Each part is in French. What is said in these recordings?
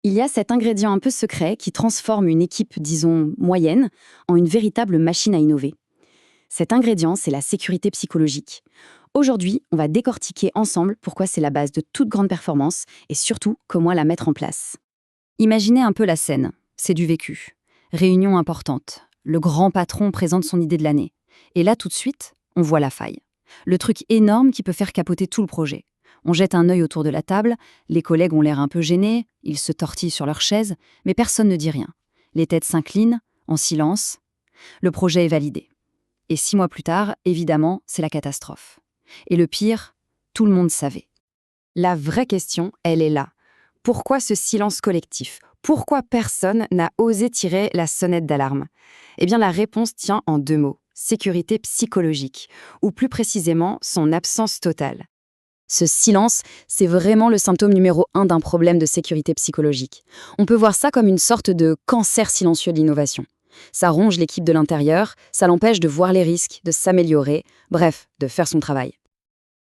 Il y a cet ingrédient un peu secret qui transforme une équipe, disons, moyenne, en une véritable machine à innover. Cet ingrédient, c'est la sécurité psychologique. Aujourd'hui, on va décortiquer ensemble pourquoi c'est la base de toute grande performance et surtout comment la mettre en place. Imaginez un peu la scène, c'est du vécu. Réunion importante, le grand patron présente son idée de l'année. Et là, tout de suite, on voit la faille. Le truc énorme qui peut faire capoter tout le projet. On jette un œil autour de la table, les collègues ont l'air un peu gênés, ils se tortillent sur leur chaise, mais personne ne dit rien. Les têtes s'inclinent, en silence. Le projet est validé. Et 6 mois plus tard, évidemment, c'est la catastrophe. Et le pire, tout le monde savait. La vraie question, elle est là. Pourquoi ce silence collectif ? Pourquoi personne n'a osé tirer la sonnette d'alarme ? Eh bien, la réponse tient en 2 mots. Sécurité psychologique, ou plus précisément, son absence totale. Ce silence, c'est vraiment le symptôme numéro 1 d'un problème de sécurité psychologique. On peut voir ça comme une sorte de cancer silencieux de l'innovation. Ça ronge l'équipe de l'intérieur, ça l'empêche de voir les risques, de s'améliorer, bref, de faire son travail.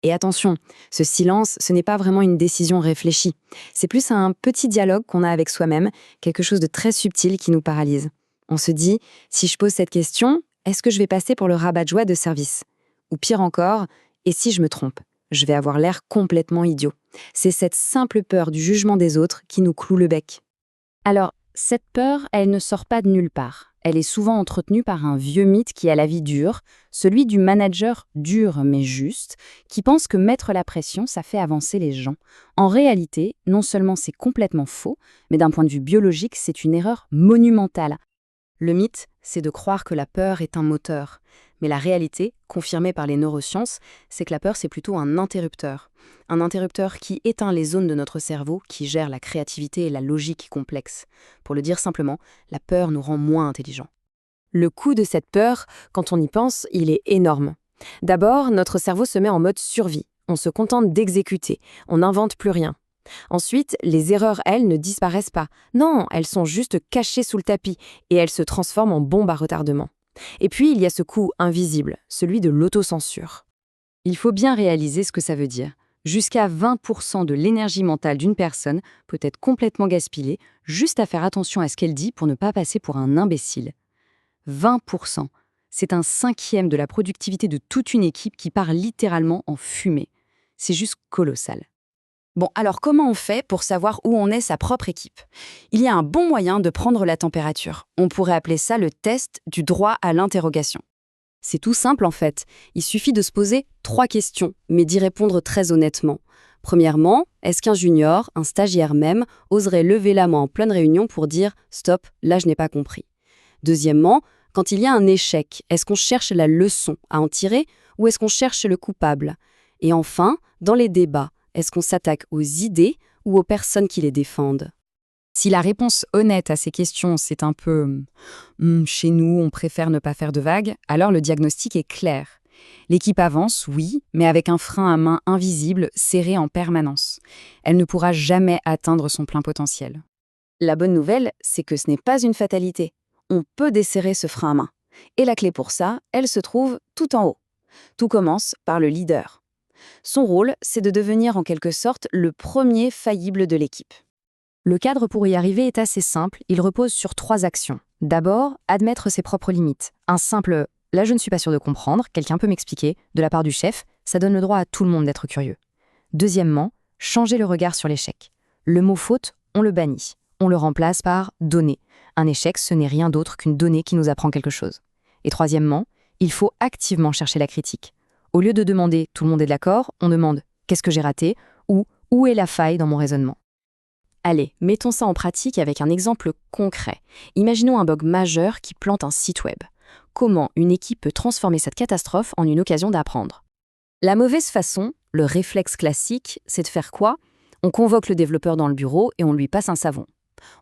Et attention, ce silence, ce n'est pas vraiment une décision réfléchie. C'est plus un petit dialogue qu'on a avec soi-même, quelque chose de très subtil qui nous paralyse. On se dit, si je pose cette question, est-ce que je vais passer pour le rabat-joie de service ? Ou pire encore, et si je me trompe ? Je vais avoir l'air complètement idiot. C'est cette simple peur du jugement des autres qui nous cloue le bec. Alors, cette peur, elle ne sort pas de nulle part. Elle est souvent entretenue par un vieux mythe qui a la vie dure, celui du manager dur mais juste, qui pense que mettre la pression, ça fait avancer les gens. En réalité, non seulement c'est complètement faux, mais d'un point de vue biologique, c'est une erreur monumentale. Le mythe, c'est de croire que la peur est un moteur. Mais la réalité, confirmée par les neurosciences, c'est que la peur, c'est plutôt un interrupteur. Un interrupteur qui éteint les zones de notre cerveau qui gèrent la créativité et la logique complexe. Pour le dire simplement, la peur nous rend moins intelligents. Le coût de cette peur, quand on y pense, il est énorme. D'abord, notre cerveau se met en mode survie. On se contente d'exécuter. On n'invente plus rien. Ensuite, les erreurs, elles, ne disparaissent pas. Non, elles sont juste cachées sous le tapis et elles se transforment en bombes à retardement. Et puis, il y a ce coût invisible, celui de l'autocensure. Il faut bien réaliser ce que ça veut dire. Jusqu'à 20% de l'énergie mentale d'une personne peut être complètement gaspillée juste à faire attention à ce qu'elle dit pour ne pas passer pour un imbécile. 20%, c'est un cinquième de la productivité de toute une équipe qui part littéralement en fumée. C'est juste colossal. Bon, alors comment on fait pour savoir où en est sa propre équipe ? Il y a un bon moyen de prendre la température. On pourrait appeler ça le test du droit à l'interrogation. C'est tout simple en fait. Il suffit de se poser 3 questions, mais d'y répondre très honnêtement. Premièrement, est-ce qu'un junior, un stagiaire même, oserait lever la main en pleine réunion pour dire « stop, là je n'ai pas compris ». Deuxièmement, quand il y a un échec, est-ce qu'on cherche la leçon à en tirer ou est-ce qu'on cherche le coupable ? Et enfin, dans les débats, est-ce qu'on s'attaque aux idées ou aux personnes qui les défendent ? Si la réponse honnête à ces questions, c'est un peu « chez nous, on préfère ne pas faire de vagues », alors le diagnostic est clair. L'équipe avance, oui, mais avec un frein à main invisible, serré en permanence. Elle ne pourra jamais atteindre son plein potentiel. La bonne nouvelle, c'est que ce n'est pas une fatalité. On peut desserrer ce frein à main. Et la clé pour ça, elle se trouve tout en haut. Tout commence par le leader. Son rôle, c'est de devenir en quelque sorte le premier faillible de l'équipe. Le cadre pour y arriver est assez simple, il repose sur 3 actions. D'abord, admettre ses propres limites. Un simple « là je ne suis pas sûr de comprendre, quelqu'un peut m'expliquer » de la part du chef, ça donne le droit à tout le monde d'être curieux. Deuxièmement, changer le regard sur l'échec. Le mot faute, on le bannit. On le remplace par donnée. Un échec, ce n'est rien d'autre qu'une donnée qui nous apprend quelque chose. Et troisièmement, il faut activement chercher la critique. Au lieu de demander « tout le monde est d'accord », on demande « qu'est-ce que j'ai raté ?» ou « où est la faille dans mon raisonnement ?» Allez, mettons ça en pratique avec un exemple concret. Imaginons un bug majeur qui plante un site web. Comment une équipe peut transformer cette catastrophe en une occasion d'apprendre ? La mauvaise façon, le réflexe classique, c'est de faire quoi ? On convoque le développeur dans le bureau et on lui passe un savon.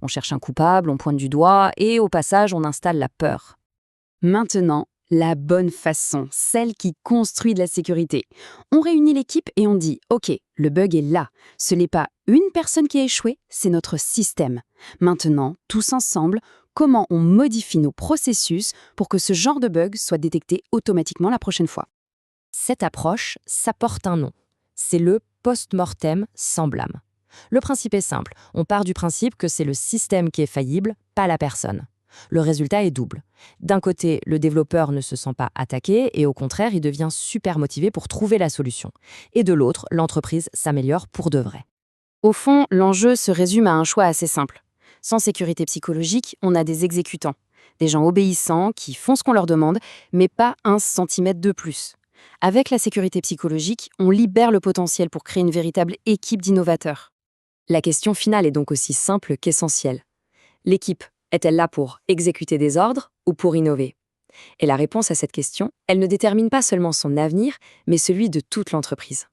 On cherche un coupable, on pointe du doigt et au passage, on installe la peur. Maintenant, la bonne façon, celle qui construit de la sécurité. On réunit l'équipe et on dit « Ok, le bug est là. Ce n'est pas une personne qui a échoué, c'est notre système. Maintenant, tous ensemble, comment on modifie nos processus pour que ce genre de bug soit détecté automatiquement la prochaine fois ?» Cette approche, ça porte un nom. C'est le post-mortem sans blâme. Le principe est simple, on part du principe que c'est le système qui est faillible, pas la personne. Le résultat est double. D'un côté, le développeur ne se sent pas attaqué et au contraire, il devient super motivé pour trouver la solution. Et de l'autre, l'entreprise s'améliore pour de vrai. Au fond, l'enjeu se résume à un choix assez simple. Sans sécurité psychologique, on a des exécutants, des gens obéissants qui font ce qu'on leur demande, mais pas un centimètre de plus. Avec la sécurité psychologique, on libère le potentiel pour créer une véritable équipe d'innovateurs. La question finale est donc aussi simple qu'essentielle. L'équipe est-elle là pour exécuter des ordres ou pour innover? Et la réponse à cette question, elle ne détermine pas seulement son avenir, mais celui de toute l'entreprise.